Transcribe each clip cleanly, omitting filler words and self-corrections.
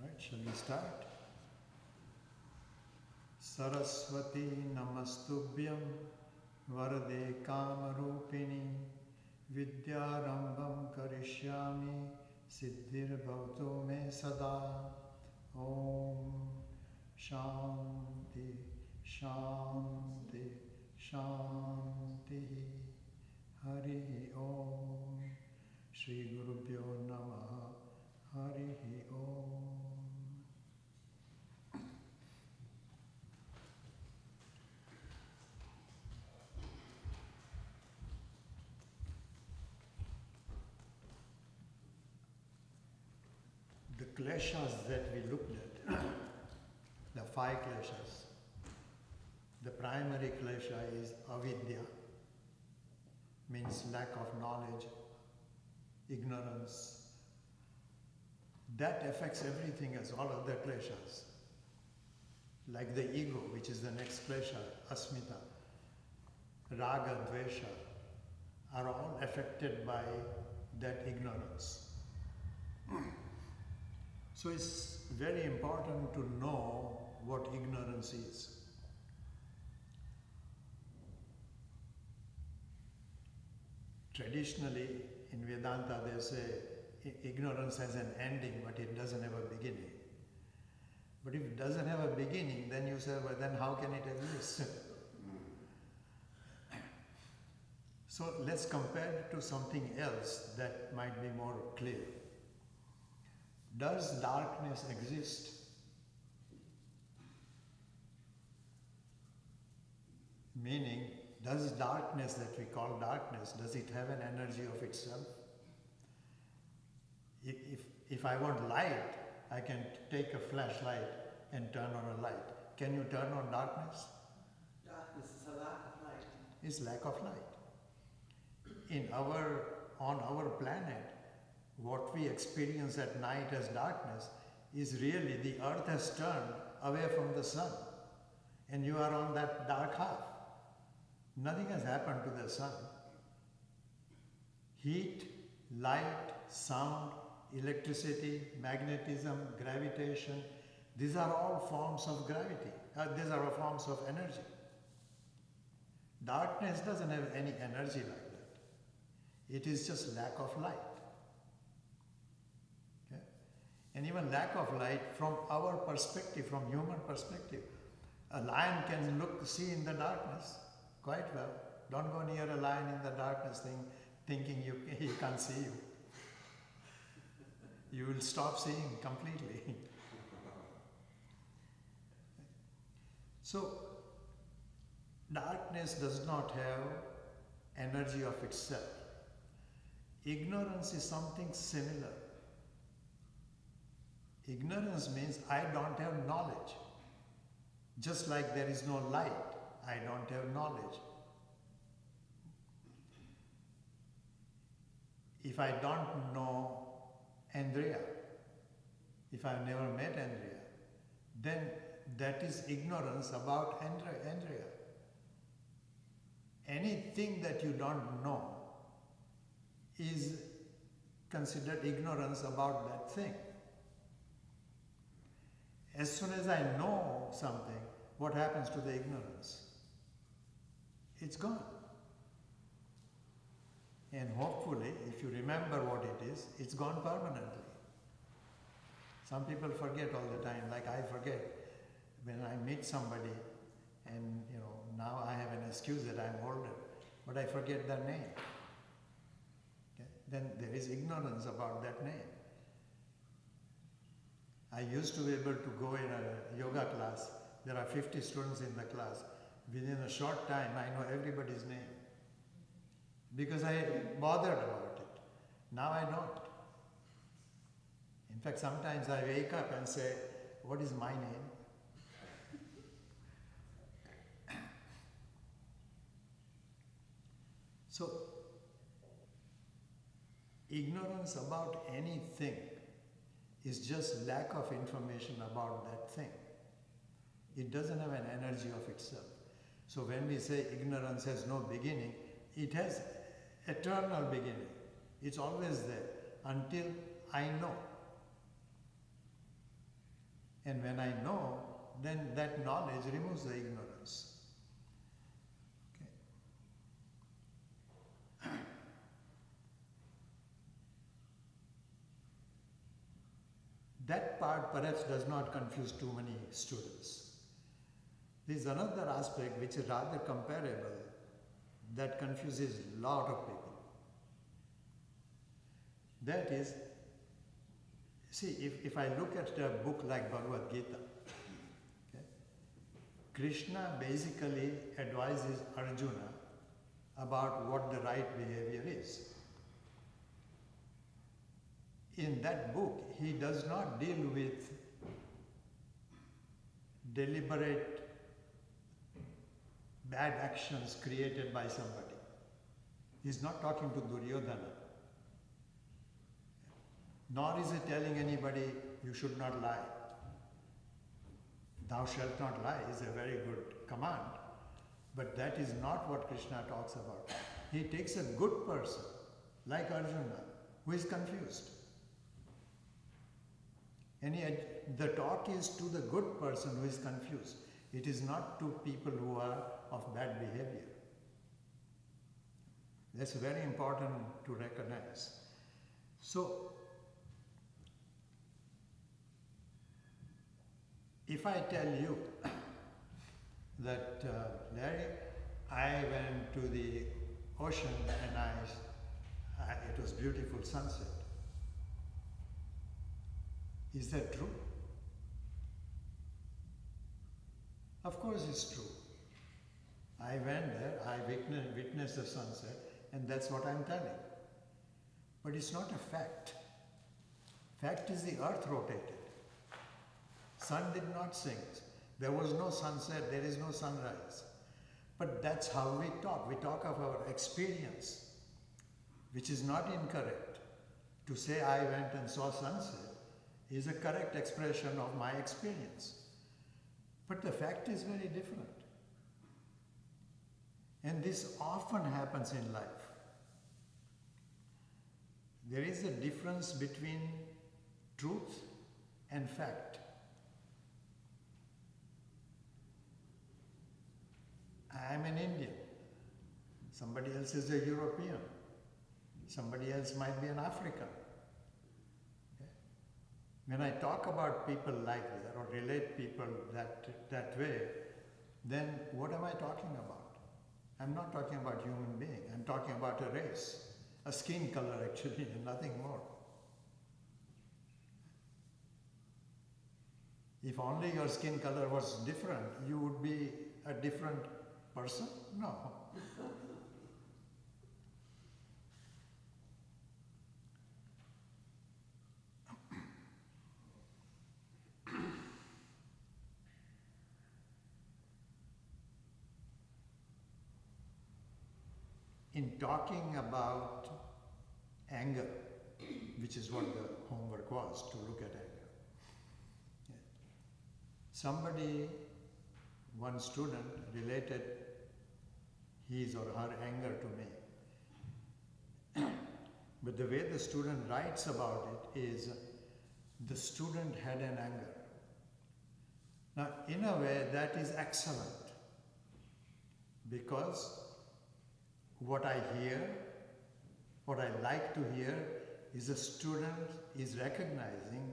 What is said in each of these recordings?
Right, shall we start? Saraswati Namastubhyam Varade Kamarupini Vidyarambham Karishyami Siddhir Bhavto Me Sada Om Shanti Shanti Shanti Hari Om Shri Gurubhyo Namaha Hari Om. The kleshas that we looked at, the 5 kleshas, the primary klesha is avidya, means lack of knowledge, ignorance. That affects everything as all other kleshas. Like the ego, which is the next klesha, asmita, raga, dvesha, are all affected by that ignorance. So it's very important to know what ignorance is. Traditionally, in Vedanta, they say ignorance has an ending, but it doesn't have a beginning. But if it doesn't have a beginning, then you say, well, then how can it exist? So let's compare it to something else that might be more clear. Does darkness exist? Meaning, does darkness that we call darkness, does it have an energy of itself? If I want light, I can take a flashlight and turn on a light. Can you turn on darkness? Darkness is a lack of light. It's lack of light. On our planet, what we experience at night as darkness is really the earth has turned away from the sun and you are on that dark half. Nothing has happened to the sun. Heat, light, sound, electricity, magnetism, gravitation, these are all forms of gravity. These are all forms of energy. Darkness doesn't have any energy like that. It is just lack of light. Okay? And even lack of light from our perspective, from human perspective. A lion can see in the darkness quite well. Don't go near a lion in the darkness thinking he can't see you. You will stop seeing completely. So, darkness does not have energy of itself. Ignorance is something similar. Ignorance means I don't have knowledge. Just like there is no light, I don't have knowledge. If I don't know Andrea, if I've never met Andrea, then that is ignorance about Andrea. Anything that you don't know is considered ignorance about that thing. As soon as I know something, what happens to the ignorance? It's gone. And hopefully, if you remember what it is, it's gone permanently. Some people forget all the time, like I forget when I meet somebody and now I have an excuse that I'm older, but I forget their name. Okay? Then there is ignorance about that name. I used to be able to go in a yoga class. There are 50 students in the class. Within a short time, I know everybody's name. Because I bothered about it. Now I don't. In fact, sometimes I wake up and say, what is my name? So, ignorance about anything is just lack of information about that thing. It doesn't have an energy of itself. So when we say ignorance has no beginning, it has eternal beginning. It's always there until I know. And when I know, then that knowledge removes the ignorance. Okay. That part perhaps does not confuse too many students. There is another aspect which is rather comparable that confuses a lot of people. That is, see, if I look at a book like Bhagavad Gita, okay, Krishna basically advises Arjuna about what the right behavior is. In that book, he does not deal with deliberate bad actions created by somebody. He's not talking to Duryodhana. Nor is he telling anybody, you should not lie. Thou shalt not lie is a very good command. But that is not what Krishna talks about. He takes a good person, like Arjuna, who is confused. And the talk is to the good person who is confused. It is not to people who are of bad behavior. That's very important to recognize. So, if I tell you that, Larry, I went to the ocean and it was beautiful sunset. Is that true? Of course it's true. I went there, I witnessed the sunset, and that's what I'm telling. But it's not a fact. Fact is the earth rotated. Sun did not sink. There was no sunset, there is no sunrise. But that's how we talk. We talk of our experience, which is not incorrect. To say I went and saw sunset is a correct expression of my experience. But the fact is very different. And this often happens in life. There is a difference between truth and fact. I am an Indian. Somebody else is a European. Somebody else might be an African. Okay? When I talk about people like that or relate people that way, then what am I talking about? I'm not talking about human being. I'm talking about a race, a skin color actually, and nothing more. If only your skin color was different, you would be a different person? No. In talking about anger, which is what the homework was, to look at anger. Yeah. Somebody, one student, related his or her anger to me. But the way the student writes about it is, the student had an anger. Now, in a way, that is excellent, because what I hear, what I like to hear, is a student is recognizing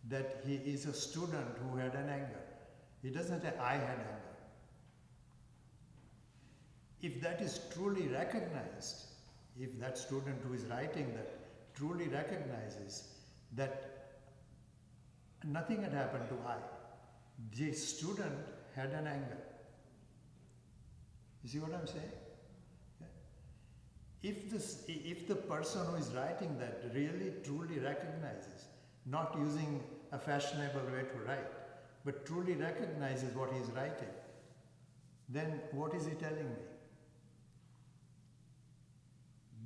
that he is a student who had an anger. He doesn't say, I had anger. If that is truly recognized, if that student who is writing that truly recognizes that nothing had happened to I, the student had an anger. You see what I'm saying? If the person who is writing that really truly recognizes, not using a fashionable way to write, but truly recognizes what he is writing, then what is he telling me?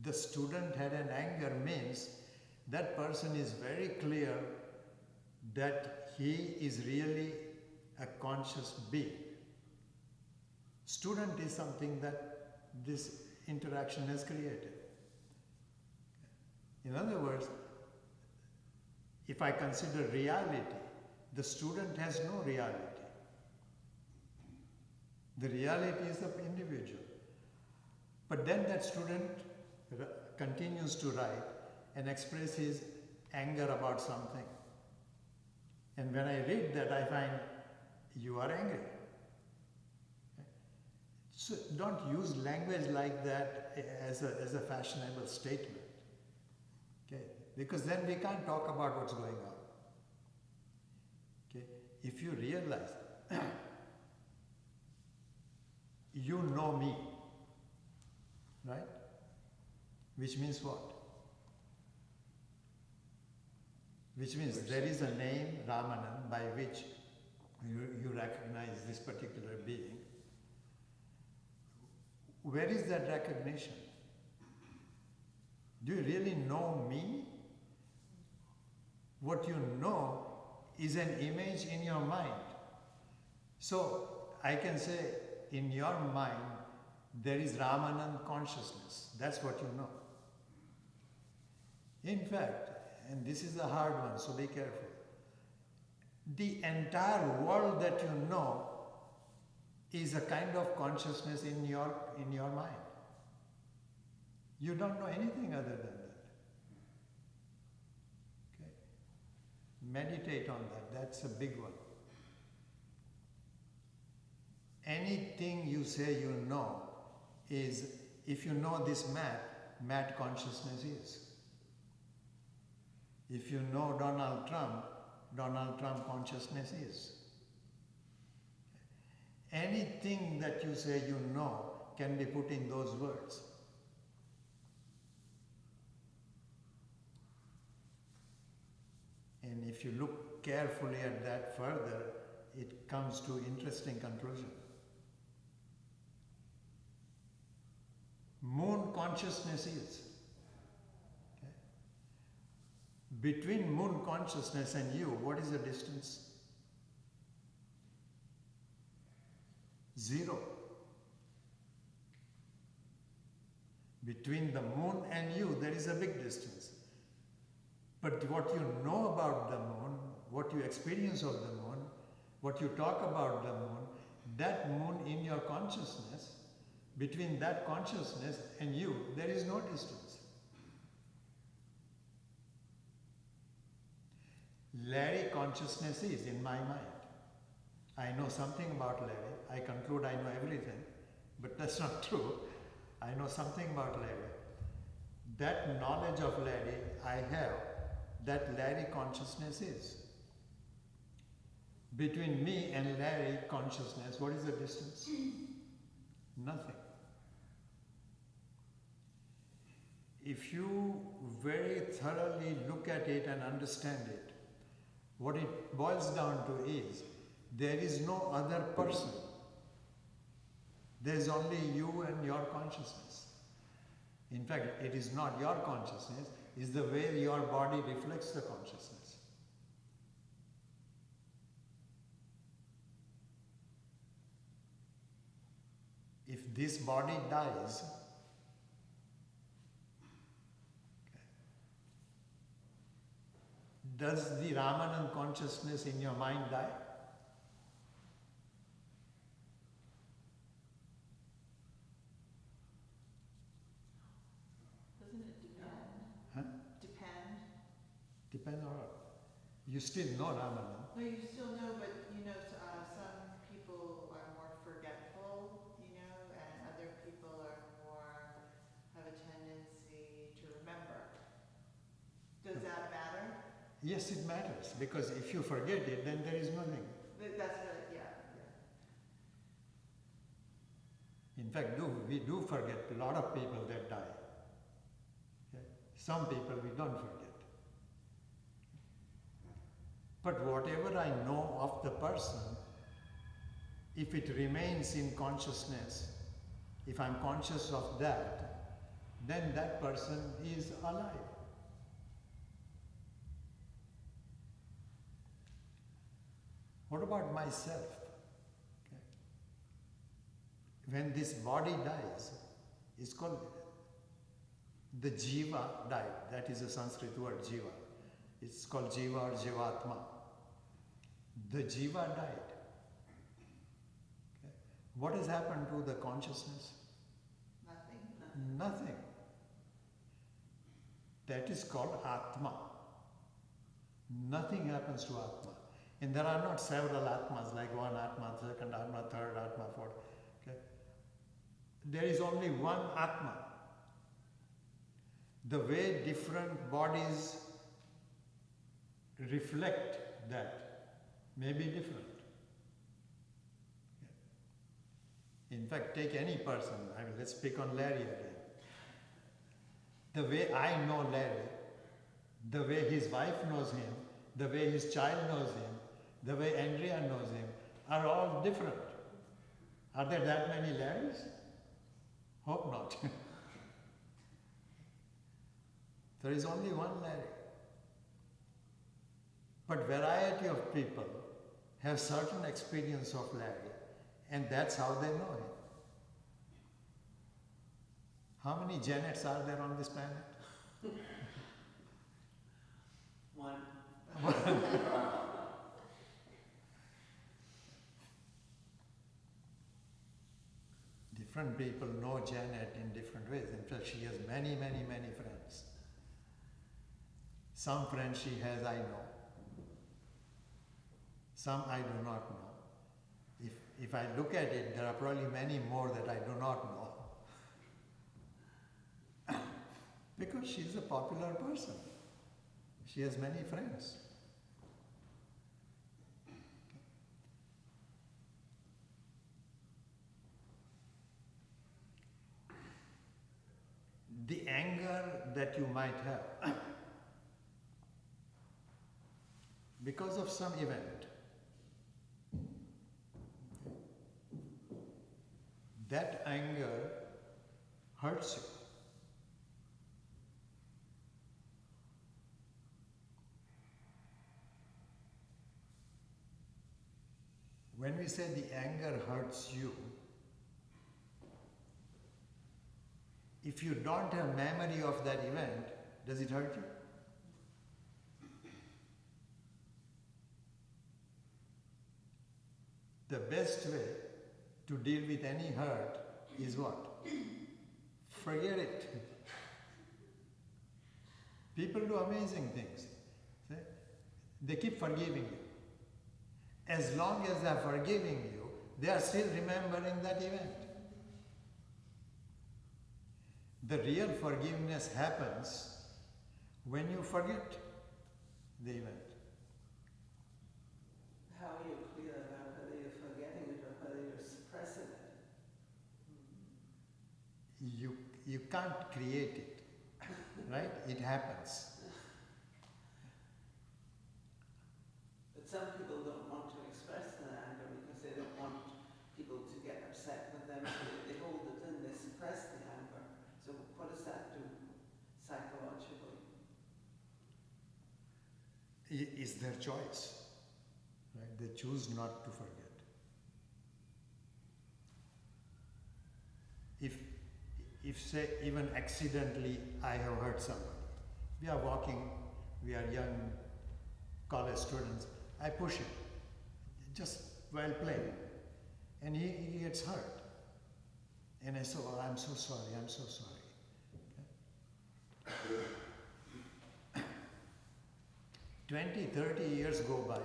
The student had an anger means that person is very clear that he is really a conscious being. Student is something that this interaction has created. In other words, if I consider reality, the student has no reality. The reality is the individual. But then that student continues to write and express his anger about something. And when I read that, I find you are angry. So don't use language like that as a fashionable statement. Okay? Because then we can't talk about what's going on. Okay? If you realize you know me, right? Which means what? Which means there is a name, Ramanand, by which you recognize this particular being. Where is that recognition? Do you really know me? What you know is an image in your mind. So I can say, in your mind, there is Ramanand consciousness. That's what you know. In fact, and this is a hard one, so be careful. The entire world that you know is a kind of consciousness in your mind. You don't know anything other than that. Okay? Meditate on that. That's a big one. Anything you say you know is, if you know this mat consciousness is. If you know Donald Trump consciousness is. Anything that you say you know can be put in those words. And if you look carefully at that further, it comes to interesting conclusion. Moon consciousness is. Okay? Between moon consciousness and you, what is the distance? 0. Between the moon and you, there is a big distance. But what you know about the moon, what you experience of the moon, what you talk about the moon, that moon in your consciousness, between that consciousness and you, there is no distance. Larry consciousness is in my mind. I know something about Larry. I conclude I know everything, but that's not true. I know something about Larry. That knowledge of Larry I have, that Larry consciousness is. Between me and Larry consciousness, what is the distance? Nothing. If you very thoroughly look at it and understand it, what it boils down to is, there is no other person. There is only you and your consciousness. In fact, it is not your consciousness, it is the way your body reflects the consciousness. If this body dies, does the Ramanand consciousness in your mind die? Doesn't it depend? Huh? Depend? Depend on what? You still know Ramanand. No, you still know, but you know, some people are more forgetful, you know, and other people are more, have a tendency to remember. Does that matter? Yes, it matters, because if you forget it, then there is nothing. That's what, yeah. In fact, we do forget a lot of people that die. Okay? Some people we don't forget. But whatever I know of the person, if it remains in consciousness, if I'm conscious of that, then that person is alive. What about myself? Okay. When this body dies, it's called the jiva died. That is a Sanskrit word, jiva. It's called jiva or jivatma. The jiva died. Okay. What has happened to the consciousness? Nothing. Nothing. That is called Atma. Nothing happens to Atma. And there are not several Atmas, like one Atma, second Atma, third Atma, fourth. Okay? There is only one Atma. The way different bodies reflect that may be different. In fact, take any person, let's pick on Larry again. The way I know Larry, the way his wife knows him, the way his child knows him, the way Andrea knows him, are all different. Are there that many Larrys? Hope not. There is only one Larry. But variety of people have certain experience of Larry, and that's how they know him. How many Janets are there on this planet? One. Different people know Janet in different ways. In fact, she has many, many, many friends. Some friends she has, I know. Some I do not know. If I look at it, there are probably many more that I do not know. Because she's a popular person. She has many friends. The anger that you might have because of some event, that anger hurts you. When we say the anger hurts you, if you don't have memory of that event, does it hurt you? The best way to deal with any hurt is what? Forget it. People do amazing things. They keep forgiving you. As long as they are forgiving you, they are still remembering that event. The real forgiveness happens when you forget the event. How are you clear about whether you're forgetting it or whether you're suppressing it? You can't create it, right? It happens. But some people don't want to express their anger because they don't want people to get upset with them, so they hold it in, they suppress the anger. So what does that do psychologically? It's their choice, right? They choose not to forget. If say even accidentally I have hurt somebody, we are walking, we are young college students, I push him, just while playing, and he gets hurt. And I say, oh, I'm so sorry, I'm so sorry. Okay? 20, 30 years go by,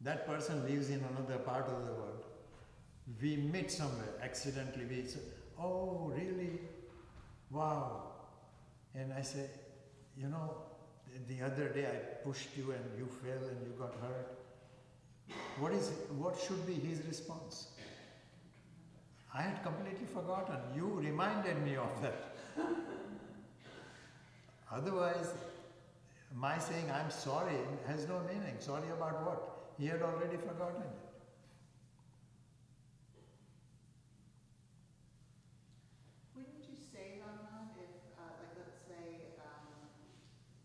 that person lives in another part of the world. We meet somewhere, accidentally, we say, oh, really? Wow. And I say, you know, the other day I pushed you and you fell and you got hurt. What should be his response? I had completely forgotten. You reminded me of that. Otherwise, my saying I'm sorry has no meaning. Sorry about what? He had already forgotten it. Wouldn't you say, Ramanand, if, like, let's say,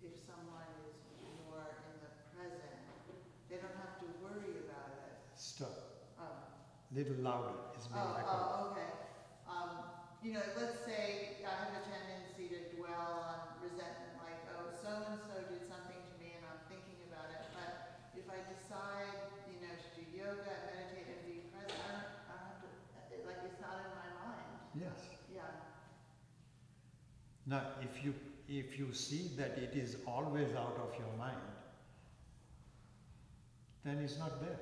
if someone is more in the present, they don't have to worry about it? Stop. Oh. Little louder. It's being recorded. Oh, okay. You know, let's say I have a tendency to dwell on resentment, like, oh, so-and-so did something to me and I'm thinking about it, but if I decide Now, if you see that it is always out of your mind, then it's not there.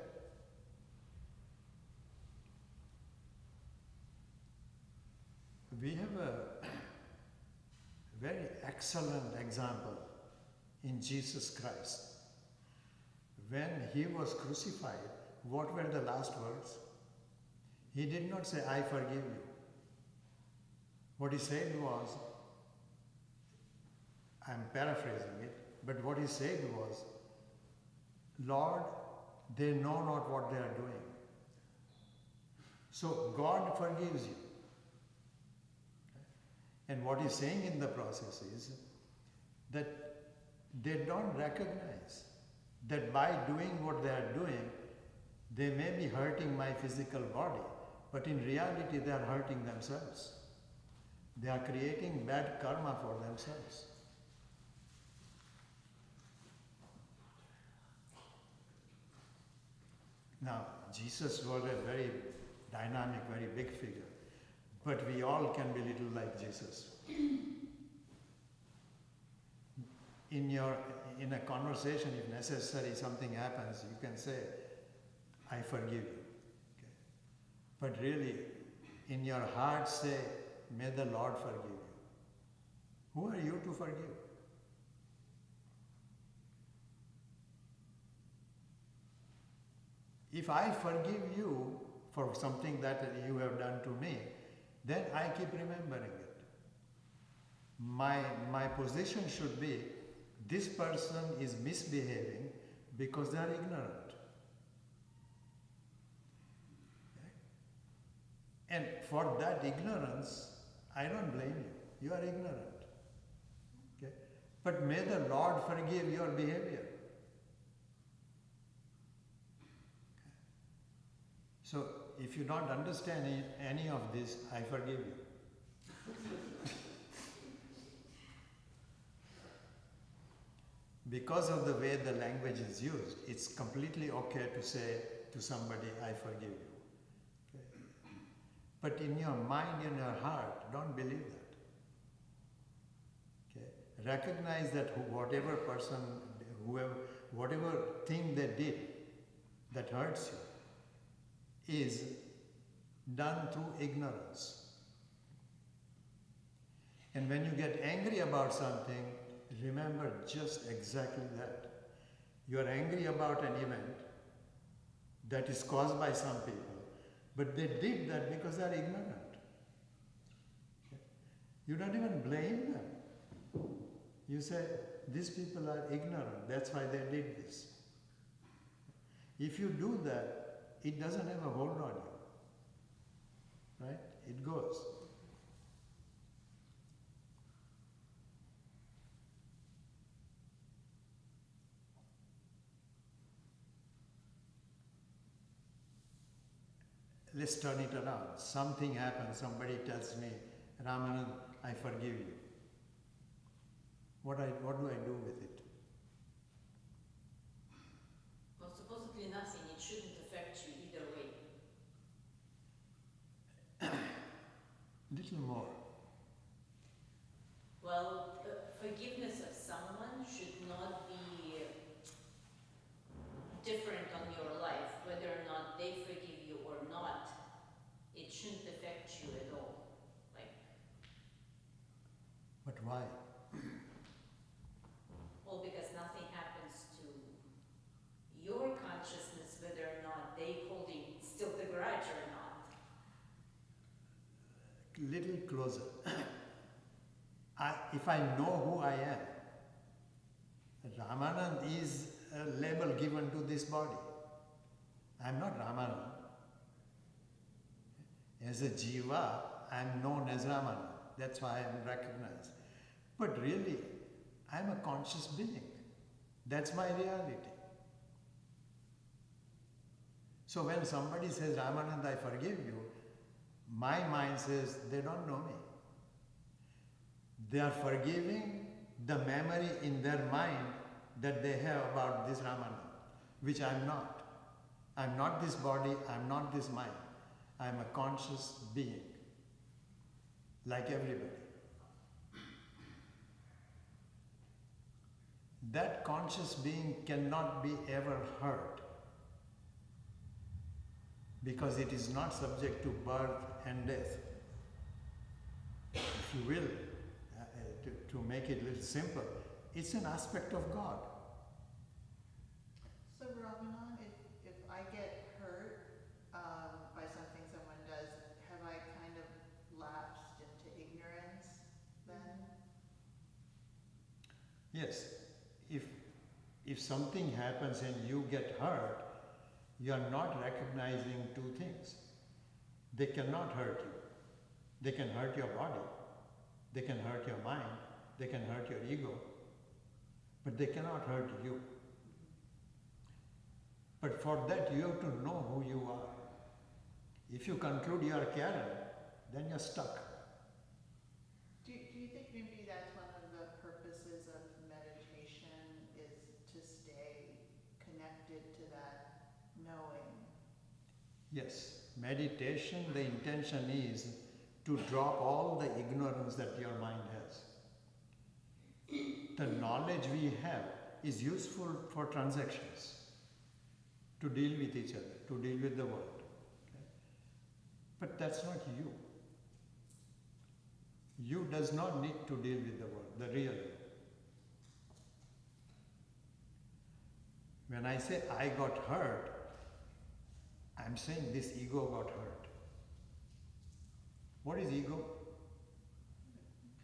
We have a very excellent example in Jesus Christ. When he was crucified, what were the last words? He did not say, I forgive you. What he said was, I'm paraphrasing it, but what he said was, Lord, they know not what they are doing. So God forgives you. And what he's saying in the process is that they don't recognize that by doing what they are doing, they may be hurting my physical body, but in reality they are hurting themselves. They are creating bad karma for themselves. Now, Jesus was a very dynamic, very big figure, but we all can be little like Jesus. In a conversation, if necessary, something happens, you can say, I forgive you. Okay. But really, in your heart say, may the Lord forgive you. Who are you to forgive? If I forgive you for something that you have done to me, then I keep remembering it. My position should be, this person is misbehaving because they are ignorant. Okay? And for that ignorance, I don't blame you. You are ignorant. Okay? But may the Lord forgive your behavior. So, if you don't understand any of this, I forgive you. Because of the way the language is used, it's completely okay to say to somebody, I forgive you. Okay? But in your mind, in your heart, don't believe that. Okay? Recognize that whatever person, whatever thing they did that hurts you, is done through ignorance. And when you get angry about something, remember just exactly that. You are angry about an event that is caused by some people, but they did that because they are ignorant. Okay? You don't even blame them. You say, these people are ignorant, that's why they did this. If you do that, it doesn't have a hold on you, right? It goes. Let's turn it around. Something happens, somebody tells me, Ramanand, I forgive you. What do I do with it? Well, supposedly nothing. It shouldn't affect you either way. Little more. Well, forgiveness of someone should not be different on your life, whether or not they forgive you or not. It shouldn't affect you at all. But why? Well, because nothing happens to your consciousness, whether or not they holding still the grudge or not. Little closer. If I know who I am, Ramanand is a label given to this body. I am not Ramanand. As a jiva, I am known as Ramanand. That's why I am recognized. But really, I am a conscious being. That's my reality. So when somebody says, Ramanand, I forgive you, my mind says, they don't know me. They are forgiving the memory in their mind that they have about this Ramanand, which I am not. I am not this body, I am not this mind. I am a conscious being, like everybody. that conscious being cannot be ever hurt because it is not subject to birth and death. If you will, to make it a little simple, it's an aspect of God. So Ramanand, if I get hurt by something someone does, have I kind of lapsed into ignorance then? Yes, if something happens and you get hurt, you are not recognizing two things. They cannot hurt you. They can hurt your body, they can hurt your mind, they can hurt your ego, but they cannot hurt you. But for that you have to know who you are. If you conclude you are Karen, then you're stuck. Do you think maybe that's one of the purposes of meditation, is to stay connected to that knowing? Yes, meditation, the intention is to drop all the ignorance that your mind has. The knowledge we have is useful for transactions, to deal with each other, to deal with the world. Okay? But that's not you. You does not need to deal with the world, the real you. When I say I got hurt, I'm saying this ego got hurt. What is ego?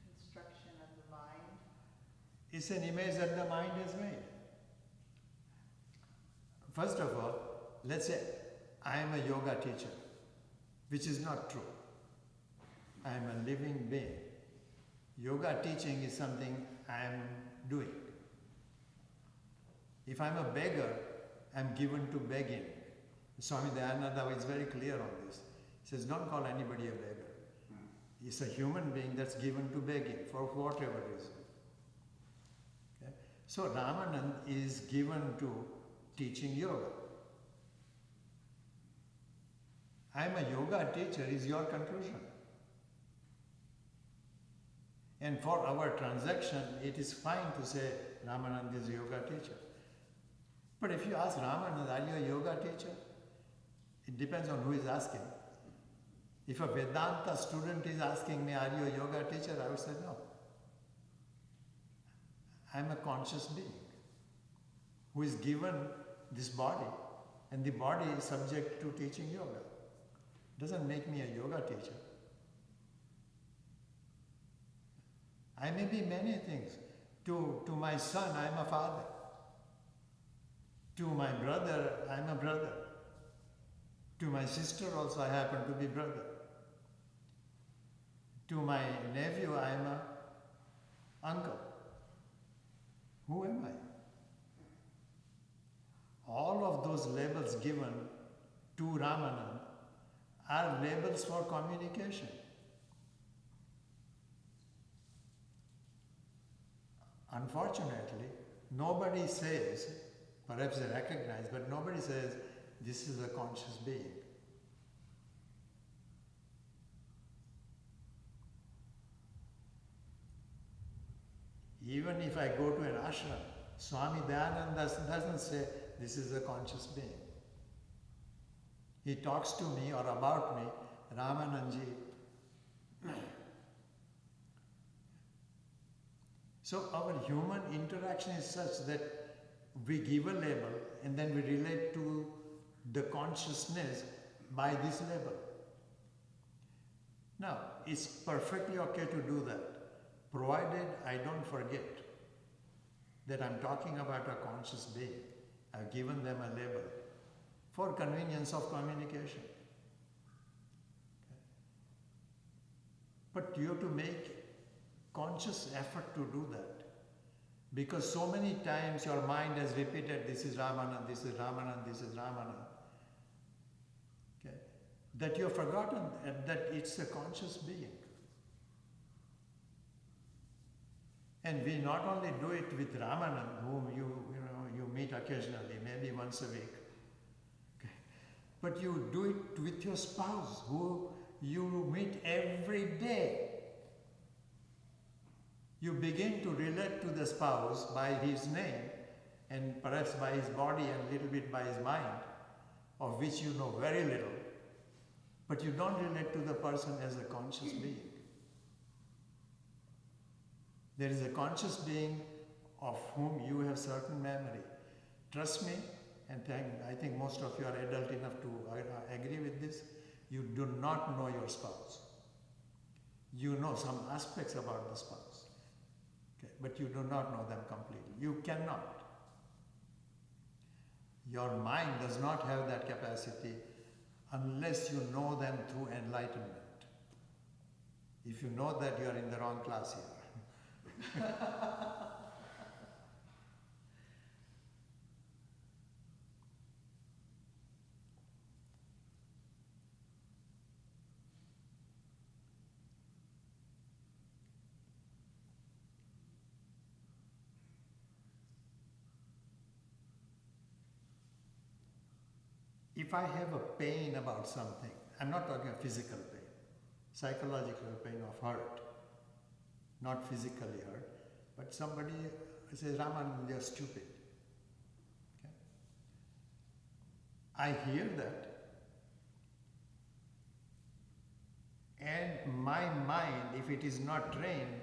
Construction of the mind. It's an image that the mind has made. First of all, let's say I am a yoga teacher, which is not true. I am a living being. Yoga teaching is something I am doing. If I am a beggar, I am given to begging. Swami Dayananda is very clear on this. He says, don't call anybody a beggar. He's a human being that's given to begging for whatever reason. Okay? So Ramanand is given to teaching yoga. I am a yoga teacher is your conclusion. And for our transaction, it is fine to say Ramanand is a yoga teacher. But if you ask Ramanand, are you a yoga teacher? It depends on who is asking. If a Vedanta student is asking me, are you a yoga teacher? I would say no. I am a conscious being who is given this body, and the body is subject to teaching yoga. Doesn't make me a yoga teacher. I may be many things. To my son, I am a father. To my brother, I am a brother. To my sister also, I happen to be brother. To my nephew, I am a uncle. Who am I? All of those labels given to Ramanand are labels for communication. Unfortunately, nobody says, perhaps they recognize, but nobody says, this is a conscious being. Even if I go to an ashram, Swami Dayananda doesn't say, this is a conscious being. He talks to me or about me, Ramanandji. So our human interaction is such that we give a label and then we relate to the consciousness by this label. Now, it's perfectly okay to do that, provided I don't forget that I'm talking about a conscious being. I've given them a label for convenience of communication. But you have to make conscious effort to do that. Because so many times your mind has repeated, this is Ramanand, this is Ramanand, this is Ramanand. Okay? That you have forgotten that it's a conscious being. And we not only do it with Ramanand, whom you meet occasionally, maybe once a week. Okay? But you do it with your spouse, who you meet every day. You begin to relate to the spouse by his name and perhaps by his body and a little bit by his mind, of which you know very little, but you don't relate to the person as a conscious being. There is a conscious being of whom you have certain memory. Trust me, and I think most of you are adult enough to agree with this, you do not know your spouse. You know some aspects about the spouse, okay, but you do not know them completely. You cannot. Your mind does not have that capacity unless you know them through enlightenment. If you know that, you are in the wrong class here. If I have a pain about something, I'm not talking of physical pain, psychological pain of hurt, not physically hurt, but somebody says, Ramanand, you're stupid. Okay? I hear that, and my mind, if it is not trained,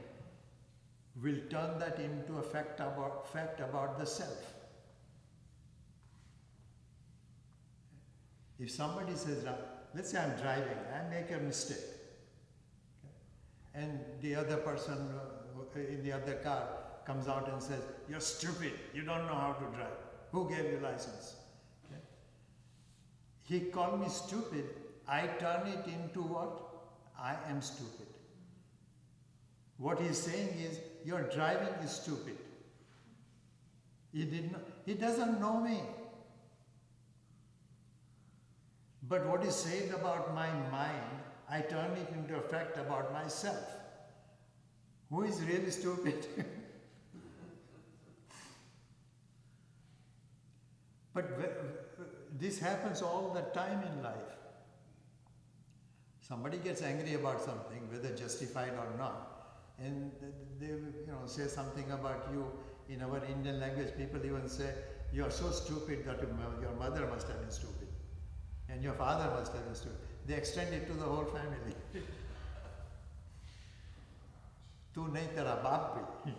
will turn that into a fact about the self. If somebody says, let's say I'm driving, I make a mistake, okay, and the other person in the other car comes out and says, you're stupid, you don't know how to drive. Who gave you license? Okay. He called me stupid, I turn it into what? I am stupid. What he's saying is, your driving is stupid. He doesn't know me. But what is said about my mind, I turn it into a fact about myself. Who is really stupid? But this happens all the time in life. Somebody gets angry about something, whether justified or not, and they say something about you. In our Indian language, people even say, you are so stupid that your mother must have been stupid. And your father must have been stupid. They extend it to the whole family. Tu nahi tera baap bhi.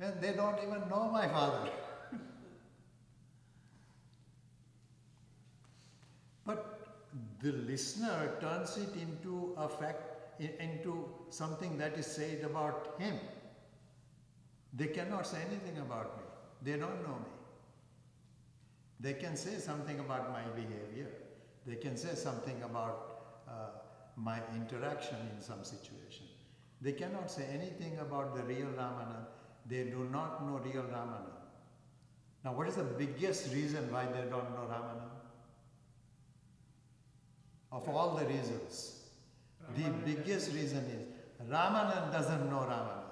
And they don't even know my father. But the listener turns it into a fact, into something that is said about him. They cannot say anything about me. They don't know me. They can say something about my behavior. They can say something about my interaction in some situation. They cannot say anything about the real Ramanand. They do not know real Ramanand. Now, what is the biggest reason why they don't know Ramanand? Of all the reasons, the biggest reason is Ramanand doesn't know Ramanand.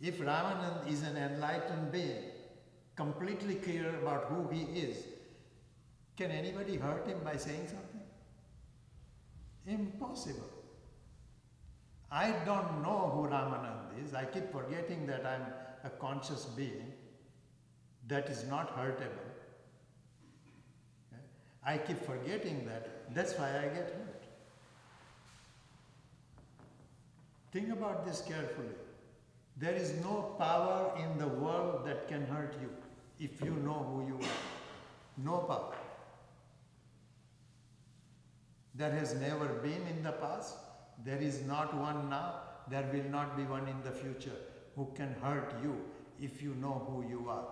If Ramanand is an enlightened being, completely clear about who he is, can anybody hurt him by saying something? Impossible. I don't know who Ramanand is. I keep forgetting that I'm a conscious being that is not hurtable. Okay? I keep forgetting that. That's why I get hurt. Think about this carefully. There is no power in the world that can hurt you if you know who you are. No power. There has never been in the past. There is not one now. There will not be one in the future who can hurt you if you know who you are.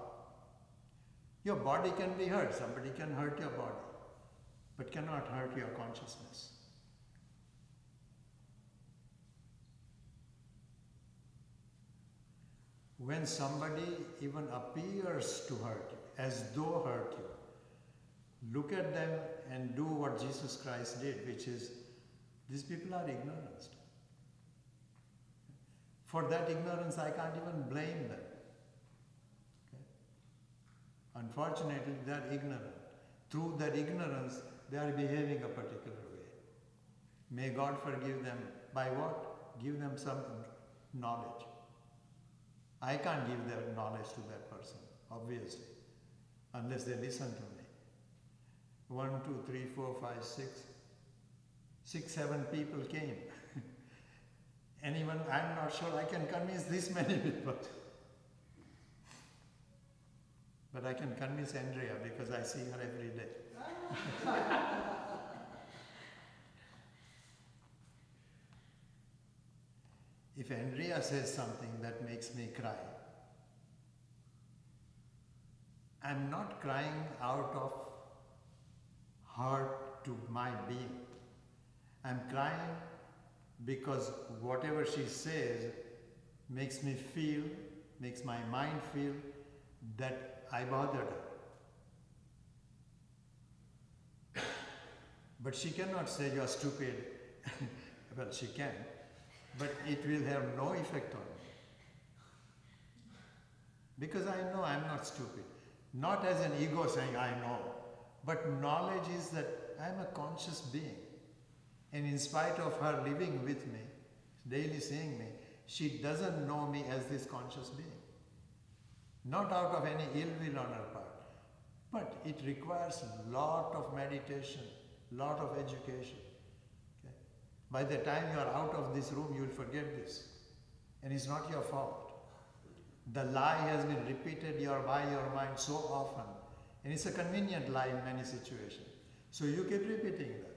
Your body can be hurt. Somebody can hurt your body, but cannot hurt your consciousness. When somebody even appears to hurt you, as though hurt you, look at them and do what Jesus Christ did, which is, these people are ignorant. For that ignorance, I can't even blame them. Okay? Unfortunately, they are ignorant. Through their ignorance, they are behaving a particular way. May God forgive them. By what? Give them some knowledge. I can't give that knowledge to that person, obviously, unless they listen to me. 1, 2, 3, 4, 5, 6, 7 people came. Anyone, I'm not sure I can convince this many people. But I can convince Andrea because I see her every day. If Andrea says something that makes me cry, I'm not crying out of hurt to my being. I'm crying because whatever she says makes me feel, makes my mind feel that I bothered her. But she cannot say you are stupid. Well, she can, but it will have no effect on me. Because I know I'm not stupid. Not as an ego saying I know, but knowledge is that I'm a conscious being. And in spite of her living with me, daily seeing me, she doesn't know me as this conscious being. Not out of any ill will on her part, but it requires a lot of meditation, lot of education. Okay? By the time you are out of this room, you will forget this. And it's not your fault. The lie has been repeated by your mind so often. And it's a convenient lie in many situations. So you keep repeating that.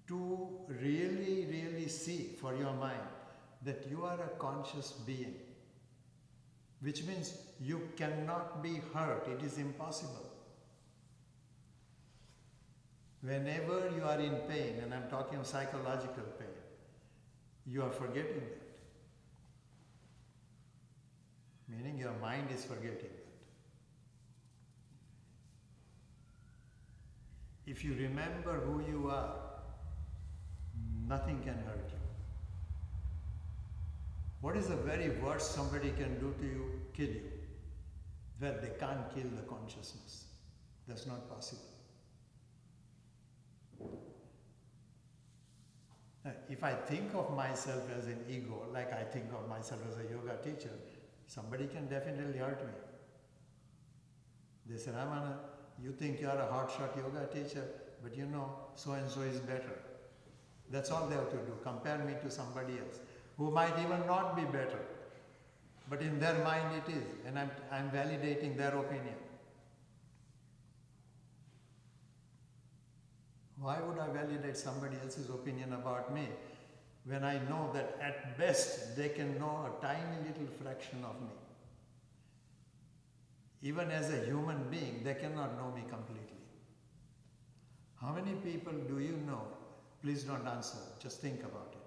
To really, really see for your mind that you are a conscious being, which means you cannot be hurt. It is impossible. Whenever you are in pain, and I'm talking of psychological pain, you are forgetting that. Meaning your mind is forgetting that. If you remember who you are, nothing can hurt you. What is the very worst somebody can do to you? Kill you. Well, they can't kill the consciousness. That's not possible. If I think of myself as an ego, like I think of myself as a yoga teacher, somebody can definitely hurt me. They say, Ramanand, you think you are a hotshot yoga teacher, but you know, so-and-so is better. That's all they have to do. Compare me to somebody else, who might even not be better. But in their mind it is, and I'm validating their opinion. Why would I validate somebody else's opinion about me when I know that at best they can know a tiny little fraction of me? Even as a human being, they cannot know me completely. How many people do you know? Please don't answer, just think about it.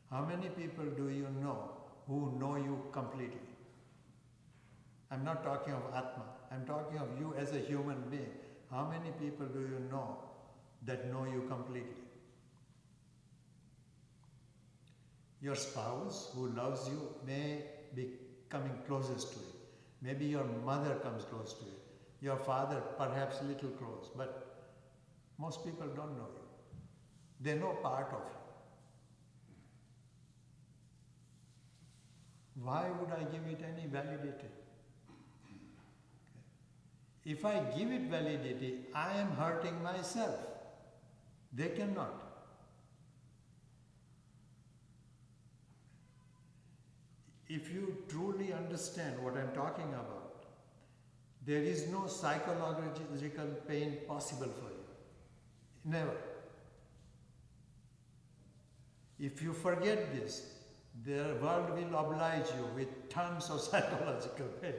How many people do you know who know you completely? I'm not talking of Atma, I'm talking of you as a human being. How many people do you know that know you completely? Your spouse who loves you may be coming closest to you. Maybe your mother comes close to you. Your father perhaps a little close, but most people don't know you. They know part of you. Why would I give it any validity? If I give it validity, I am hurting myself. They cannot. If you truly understand what I'm talking about, there is no psychological pain possible for you. Never. If you forget this, the world will oblige you with tons of psychological pain.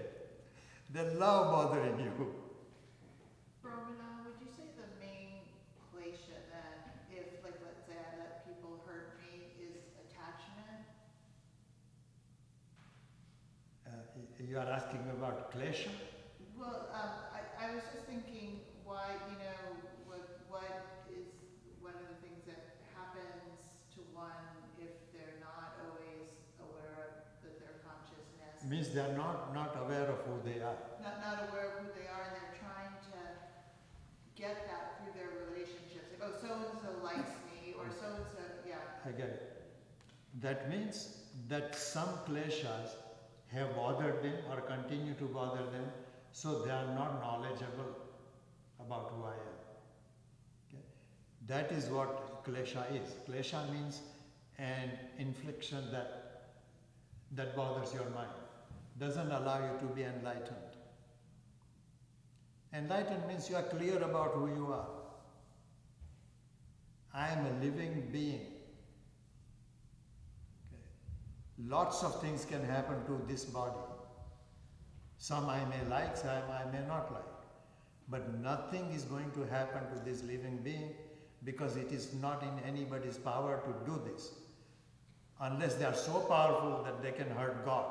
They love bothering you. Ramanand, would you say the main klesha then, if, like, let's say I let people hurt me, is attachment? You are asking about klesha? Well, I was just thinking why, what is one of the things that happens to one if they're not always aware of that their consciousness. Means they are not aware of who they are. Not aware of who they are, and they're trying to get again. That means that some kleshas have bothered them or continue to bother them, so they are not knowledgeable about who I am. Okay? That is what klesha is. Klesha means an infliction that bothers your mind, doesn't allow you to be enlightened. Enlightened means you are clear about who you are. I am a living being. Okay. Lots of things can happen to this body. Some I may like, some I may not like. But nothing is going to happen to this living being because it is not in anybody's power to do this. Unless they are so powerful that they can hurt God,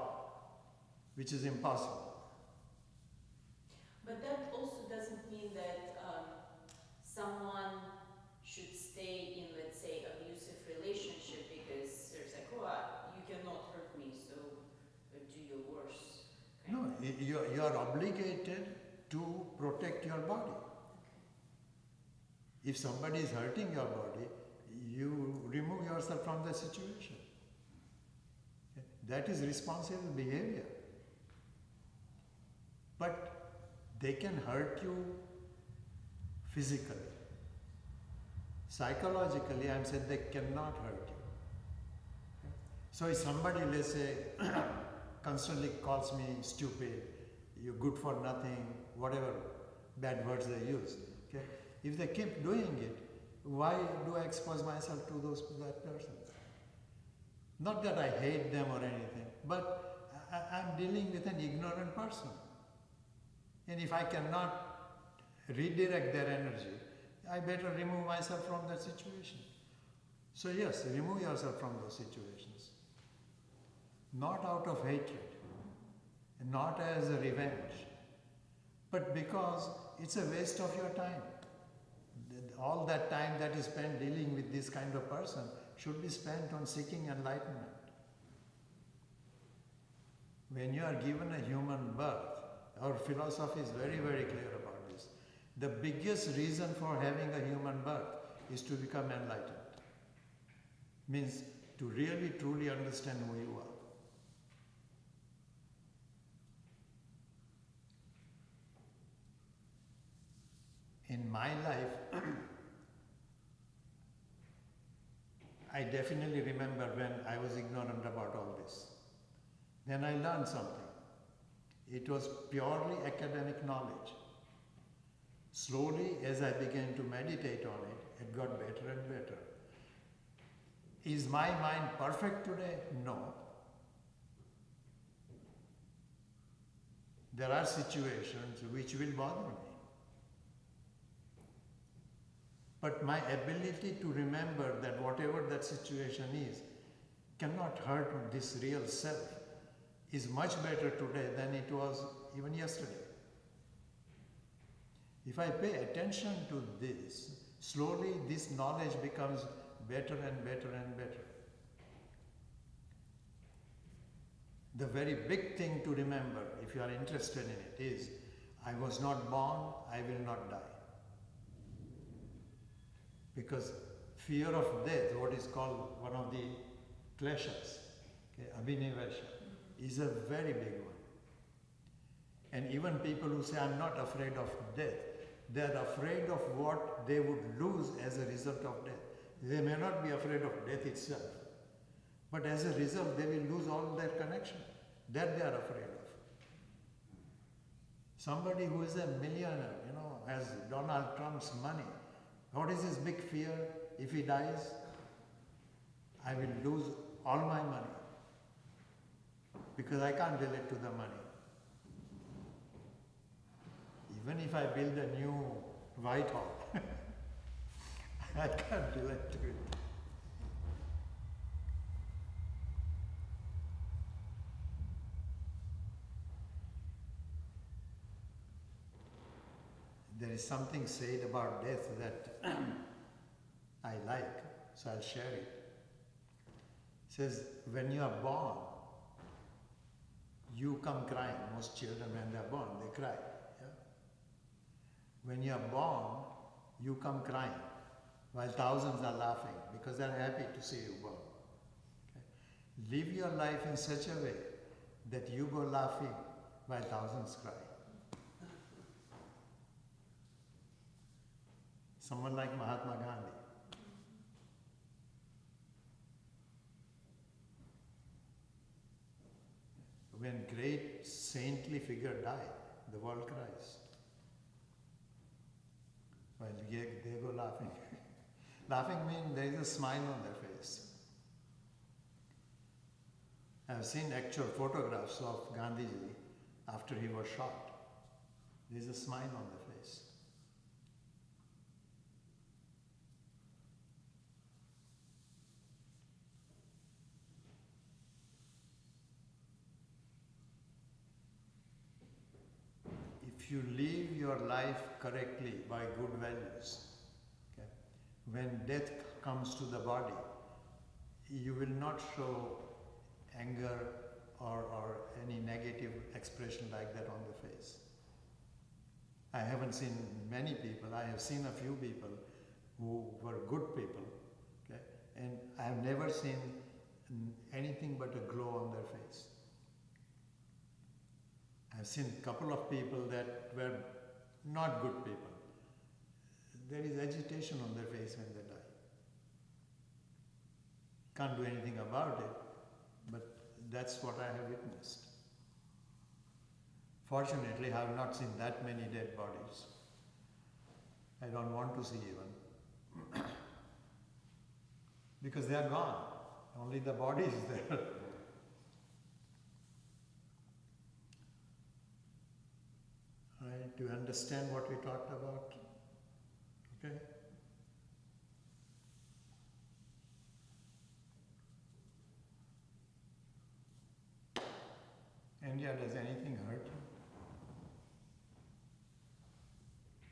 which is impossible. But that also doesn't mean that someone should stay in, let's say, abusive relationship because there's like, oh, you cannot hurt me, so do your worst. Okay. No, you are obligated to protect your body. Okay. If somebody is hurting your body, you remove yourself from the situation. That is responsible behavior. But they can hurt you physically. Psychologically, I am saying they cannot hurt you. So if somebody, let's say, constantly calls me stupid, you're good for nothing, whatever bad words they use. Okay? If they keep doing it, why do I expose myself to that person? Not that I hate them or anything, but I'm dealing with an ignorant person. And if I cannot redirect their energy, I better remove myself from that situation. So yes, remove yourself from those situations. Not out of hatred, not as a revenge, but because it's a waste of your time. All that time that is spent dealing with this kind of person should be spent on seeking enlightenment. When you are given a human birth, our philosophy is very, very clear about this. The biggest reason for having a human birth is to become enlightened. Means to really, truly understand who you are. In my life, I definitely remember when I was ignorant about all this. Then I learned something. It was purely academic knowledge. Slowly, as I began to meditate on it, it got better and better. Is my mind perfect today? No. There are situations which will bother me. But my ability to remember that whatever that situation is cannot hurt this real self is much better today than it was even yesterday. If I pay attention to this, slowly this knowledge becomes better and better and better. The very big thing to remember, if you are interested in it, is I was not born, I will not die. Because fear of death, what is called one of the kleshas, okay, abhinivesha, is a very big one. And even people who say, I'm not afraid of death, they are afraid of what they would lose as a result of death. They may not be afraid of death itself, but as a result, they will lose all their connection. That they are afraid of. Somebody who is a millionaire, has Donald Trump's money, what is his big fear? If he dies, I will lose all my money because I can't relate to the money. Even if I build a new Whitehall, I can't relate to it. There is something said about death that I like, so I'll share it. It says, when you are born, you come crying. Most children, when they are born, they cry. Yeah? When you are born, you come crying. while thousands are laughing because they're happy to see you burn. Okay? Live your life in such a way that you go laughing while thousands cry. Someone like Mahatma Gandhi. When great saintly figure die, the world cries. While they go laughing. Laughing means there is a smile on their face. I have seen actual photographs of Gandhiji after he was shot. There is a smile on the face. If you live your life correctly by good values, okay, when death comes to the body, you will not show anger or any negative expression like that on the face. I haven't seen many people, I have seen a few people who were good people, okay, and I have never seen anything but a glow on their face. I've seen a couple of people that were not good people. There is agitation on their face when they die. Can't do anything about it, but that's what I have witnessed. Fortunately, I have not seen that many dead bodies. I don't want to see even. Because they are gone. Only the body is there. Right? Do you understand what we talked about? Okay? Andrea, does anything hurt you?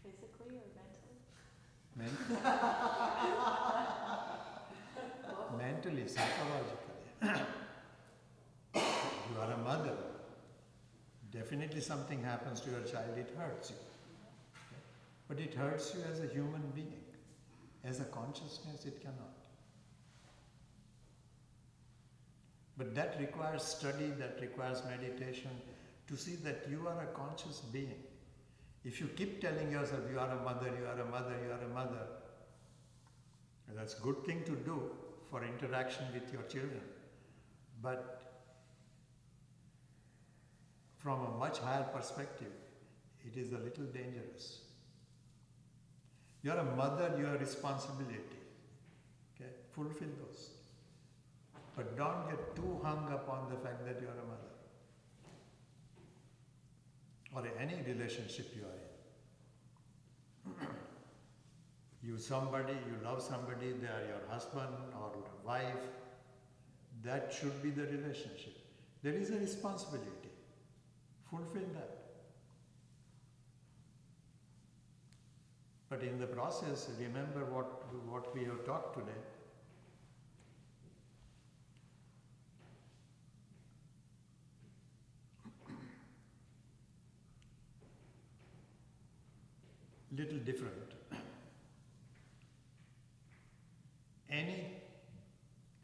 Physically or mentally? Mentally, psychologically. You are a mother. Definitely something happens to your child, it hurts you. Okay? But it hurts you as a human being. As a consciousness, it cannot. But that requires study, that requires meditation to see that you are a conscious being. If you keep telling yourself you are a mother, you are a mother, you are a mother, that's a good thing to do for interaction with your children. But from a much higher perspective, it is a little dangerous. You are a mother, you have responsibility. Okay? Fulfill those. But don't get too hung up on the fact that you are a mother. Or any relationship you are in. You love somebody, they are your husband or wife. That should be the relationship. There is a responsibility. Fulfill that. But in the process, remember what we have talked today. Little different.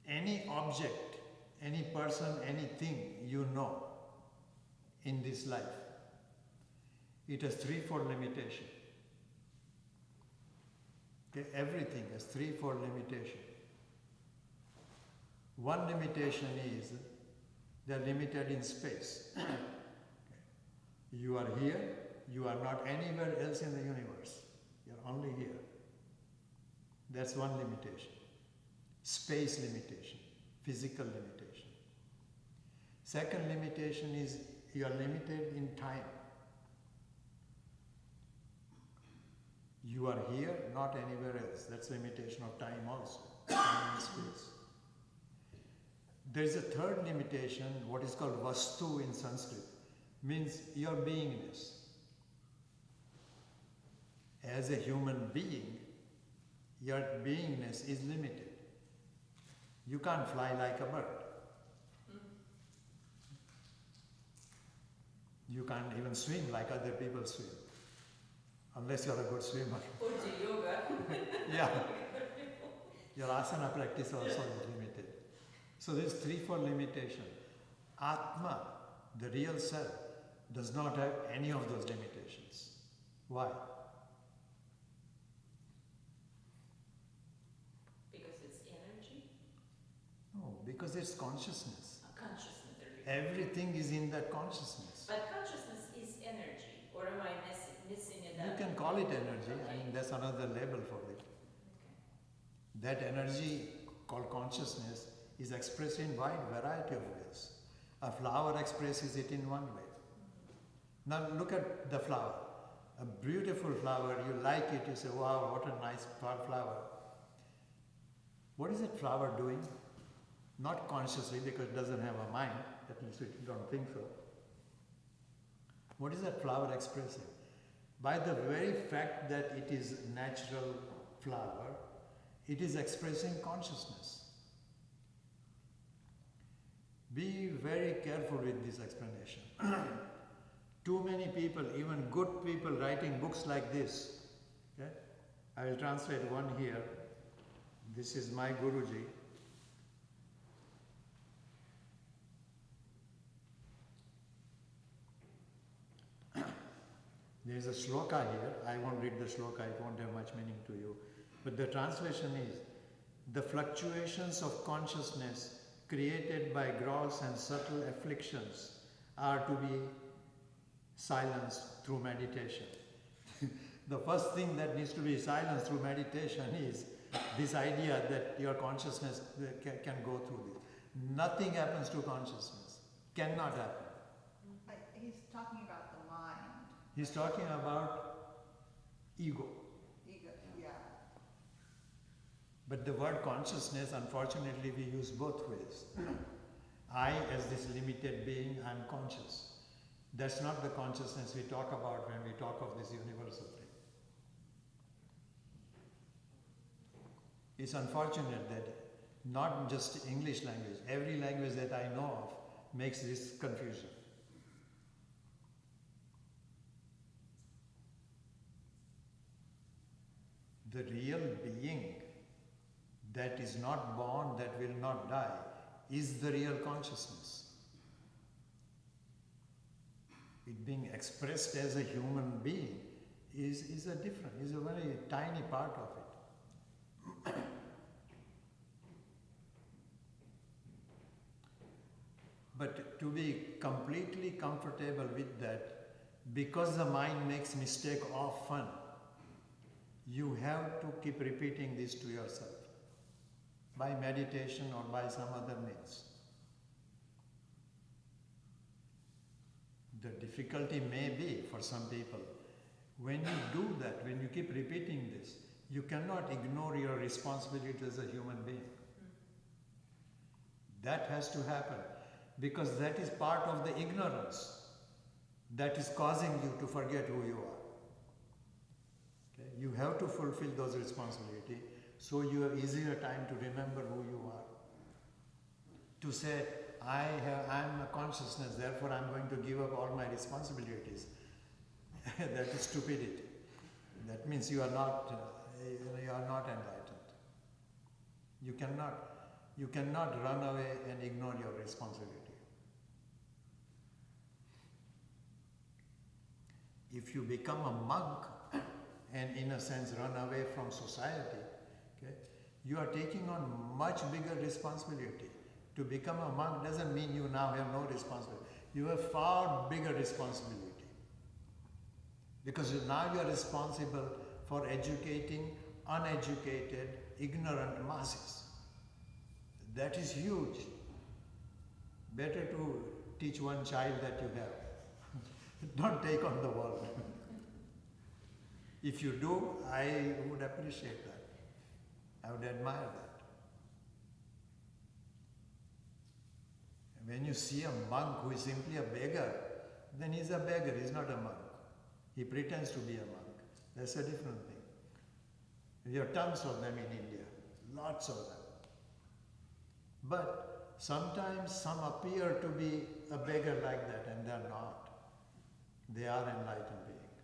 Any object, any person, anything you know in this life, it has threefold limitation. Okay, everything has threefold limitation. One limitation is they are limited in space. Okay. You are here, you are not anywhere else in the universe. You are only here. That's one limitation. Space limitation, physical limitation. Second limitation is you are limited in time. You are here, not anywhere else. That's limitation of time also, time and space. There is a third limitation, what is called vastu in Sanskrit, means your beingness. As a human being, your beingness is limited. You can't fly like a bird. You can't even swim like other people swim. Unless you're a good swimmer. Or do yoga. Yeah. Your asana practice also is limited. So there's 3-4 limitation. Atma, the real self, does not have any of those limitations. Why? Because it's energy? No, because it's consciousness. Consciousness. Everything is in that consciousness. But consciousness is energy, or am I missing it You out? can call it energy. Okay. I mean, that's another label for it. Okay. That energy called consciousness is expressed in wide variety of ways. A flower expresses it in one way. Now look at the flower. A beautiful flower, you like it, you say, wow, what a nice flower. What is that flower doing? Not consciously, because it doesn't have a mind, at least we don't think so. What is that flower expressing? By the very fact that it is natural flower, it is expressing consciousness. Be very careful with this explanation. Too many people, even good people, writing books like this. Okay? I will translate one here. This is my Guruji. There is a shloka here. I won't read the shloka, it won't have much meaning to you. But the translation is, the fluctuations of consciousness created by gross and subtle afflictions are to be silenced through meditation. The first thing that needs to be silenced through meditation is this idea that your consciousness can go through this. Nothing happens to consciousness. Cannot happen. He's talking about the mind. He's talking about ego. Ego, yeah. But the word consciousness, unfortunately, we use both ways. I, as this limited being, I'm conscious. That's not the consciousness we talk about when we talk of this universal thing. It's unfortunate that not just English language, every language that I know of makes this confusion. The real being that is not born, that will not die, is the real consciousness. It being expressed as a human being is a very tiny part of it. But to be completely comfortable with that, because the mind makes mistake often, you have to keep repeating this to yourself by meditation or by some other means. The difficulty may be for some people, when you do that, when you keep repeating this, you cannot ignore your responsibility as a human being. That has to happen, because that is part of the ignorance that is causing you to forget who you are. Okay? You have to fulfill those responsibilities so you have easier time to remember who you are. To say, I'm a consciousness, therefore I'm going to give up all my responsibilities. That is stupidity. That means you are not enlightened. You cannot run away and ignore your responsibility. If you become a monk and in a sense run away from society, okay, you are taking on much bigger responsibility. To become a monk doesn't mean you now have no responsibility. You have far bigger responsibility. Because now you are responsible for educating uneducated, ignorant masses. That is huge. Better to teach one child that you have. Don't take on the world. If you do, I would appreciate that. I would admire that. When you see a monk who is simply a beggar, then he's a beggar, he's not a monk. He pretends to be a monk. That's a different thing. There are tons of them in India, lots of them. But sometimes some appear to be a beggar like that, and they're not. They are enlightened beings.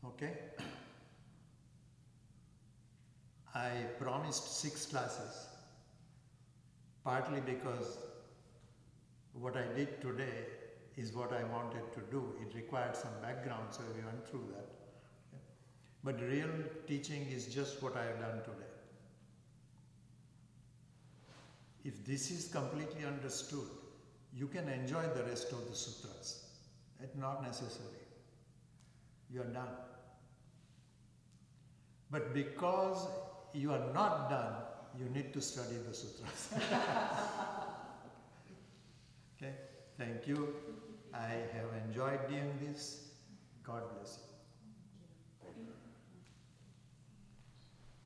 Okay? I promised 6 classes, partly because what I did today is what I wanted to do. It required some background, so we went through that. But real teaching is just what I have done today. If this is completely understood, you can enjoy the rest of the sutras. It's not necessary. You are done. But because you are not done, you need to study the sutras. Okay, thank you. I have enjoyed doing this. God bless you.